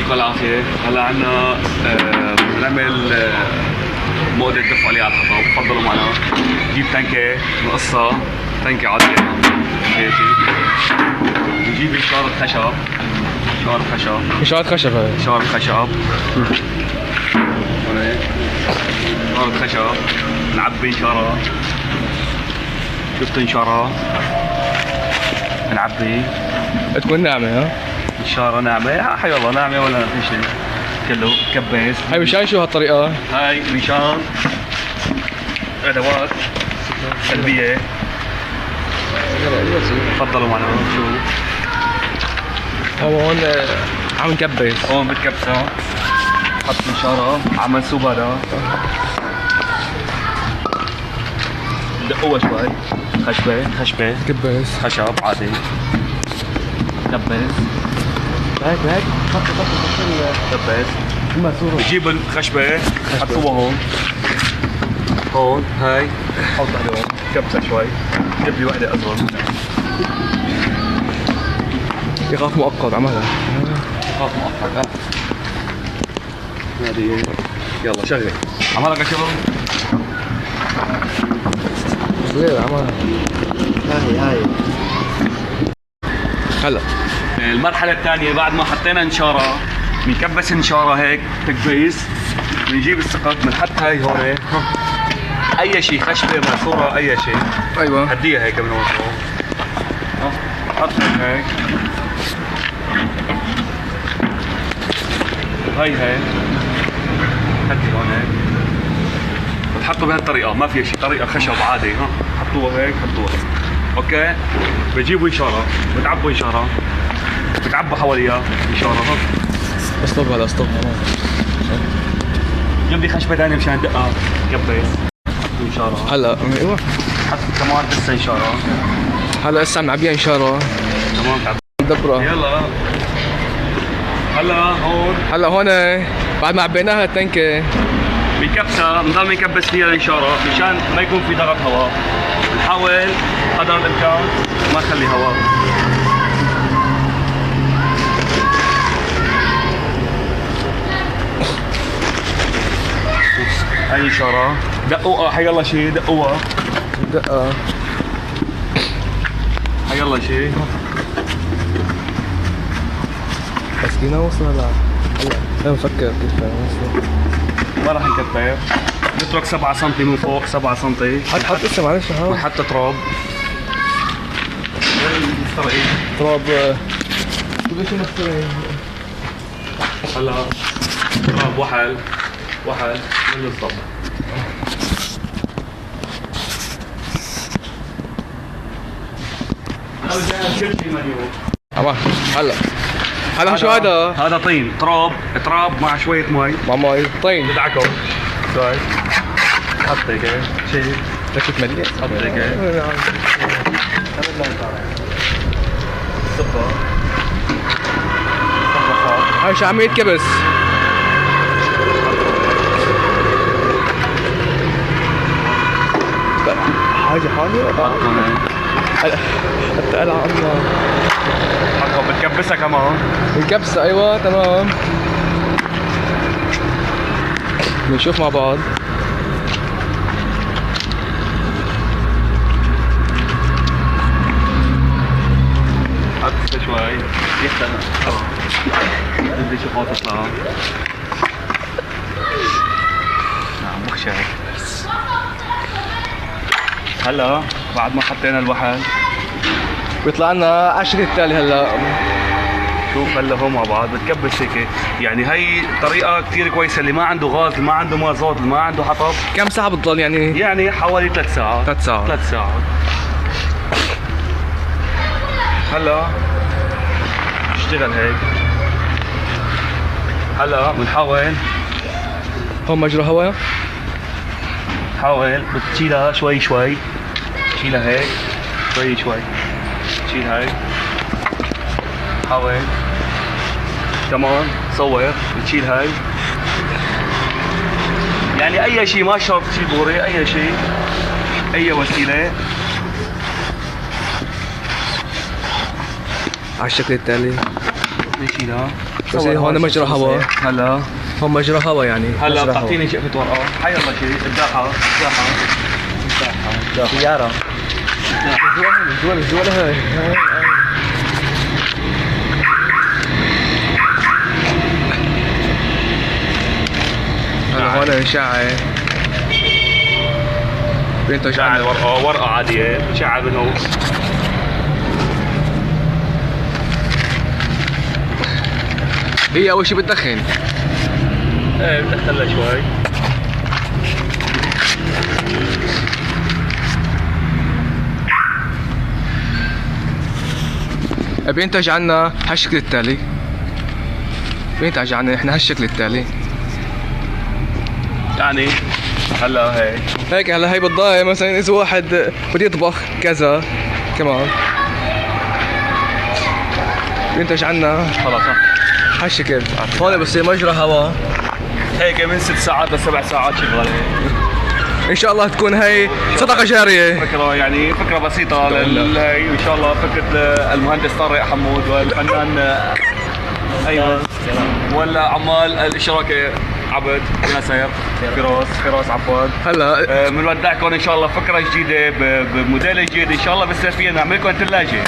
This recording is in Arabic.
يعطيكم العافية. هلا عنا بنعمل موديل دفوا عليه على الحطب. تفضلوا معنا. نجيب تنكة نقصها، تنكة عادية هيك. نجيب شارة خشب، شارة خشب، شارة خشب هاي. شارة خشب هيك، شارة خشب. نعبي شارة، شفتوا شارة نعبي تكون ناعمة ها؟ الشارة ناعمة، حي والله ناعمة ولا في شيء كله كبس. هاي مشان شو هالطريقة؟ هاي مشان ادوات سلبية. تفضلوا معنا. شو هون عم نكبس. هون بتكبسها، حط الشارة، عمل سوبرة، دقوها شوي، خشبة كبس خشب عادي، كبس هيك كبس. الماسورة بجيب الخشبة حطوها هون هاي، حط عليهم كبسة شوي، جيب لي وحدة أصغر منها. يخاف مؤقت عملها. خاف مؤقت هذه. يلا شغل عملها كشغل. صغير عملها. هاي هلا المرحلة الثانية بعد ما حطينا نشارة، بنكبس نشارة هيك تكبيس، بنجيب السقف بنحط هاي هون أي شيء، خشبة ماسورة أي شيء. ايوه هديها هيك من وسط. حط هيك هاي هدي هون هيك. بتحطوا بهالطريقة، ما في شيء، طريقة خشب عادي. حطوها هيك، حطوها هيك. اوكي. بجيبوا إشارة، بتعبوا إشارة، بتعبوا حواليها إشارة. استوب هلا استوب. جيب لي خشبة ثانية مشان دقها كبس. حطوا إشارة. هلا ايوه حط كمان لسه إشارة. هلا هسه عم نعبيها اشاره. تمام تعب. ندبرها. يلا هلا هون هلا هون بعد ما عبيناها التنكه بكبسة بنضل نكبس فيها الإشارة مشان ما يكون في ضغط هواء. بنحاول قدر الإمكان ما نخلي هواء. هاي إشارة دقوها. حي الله شيء دقوها. دقه. حي الله شيء. بس فينا وصل هلا. انا بفكر كيف نوصل. ما راح نكبر. نترك 7 سم من فوق، 7 سم. حط اسا معلش ها. ونحط تراب. تراب ليش نستوي؟ هلا تراب وحل من الصبح. عمار هلا شو هذا؟ هذا طين، تراب مع شوية مي. مع مي طين. بدعكم شوي. حط هيك شيء. لكت مليء. حط هيك. صبها. هاي شو عم يتكبس؟ حاجة حالية؟ التقل على الله. حطها بتكبسها كمان. الكبسة ايوه تمام. بنشوف مع بعض. حط شوي يختنق. بدي شوفها تطلع. نعم مخشى. هلا بعد ما حطينا الوحل بيطلع لنا على الشكل التالي هلا. شوف هلا هون مع بعض بتكبس هيك. يعني هي طريقة كثير كويسة اللي ما عنده غاز، اللي ما عنده مازوت، اللي ما عنده حطب. كم ساعة بتضل يعني؟ يعني حوالي 3 ساعات. 3 ساعات. 3 ساعات. هلا اشتغل هيك. هلا بنحاول. هون مجرى هواء. حاول بتشيلها شوي شوي. تشيلها هيك شوي شوي. تشيل هاي. حاول كمان صور بتشيل هاي. يعني اي شيء، ما شرط تشيل بوري، اي شيء، اي وسيله. على الشكل التالي. نشيلها. بس هون مجرى هواء. هلا هون مجرى هواء يعني. هلا بتعطيني شقفة ورقة. حي الله شيء الداحة سيارة. الزوالة هاي. هلا هون إشاعة. بنتج شعل عنها. ورقة عادية شعل منه. هي أول شي بتدخن. ايه بدخلها شوي. بينتج عنا هالشكل التالي. بينتج عنا احنا هالشكل التالي. يعني هلا هيك هلا هي بتضايق مثلا اذا واحد بده يطبخ كذا كمان. بينتج عنا خلاص هالشكل. هون بصير مجرى هواء. هيك من 6 ساعات ل 7 ساعات شغال. ان شاء الله تكون هي صدقة جارية. فكرة يعني فكرة بسيطة ان شاء الله فكرة المهندس طارق حمود والفنان ايمن والعمال الاشراكي عبد ياسر فراس عفوا. هلا بنودعكم ان شاء الله فكرة جديدة بموديل جديد ان شاء الله بالصيفية نعمل لكم ثلاجة.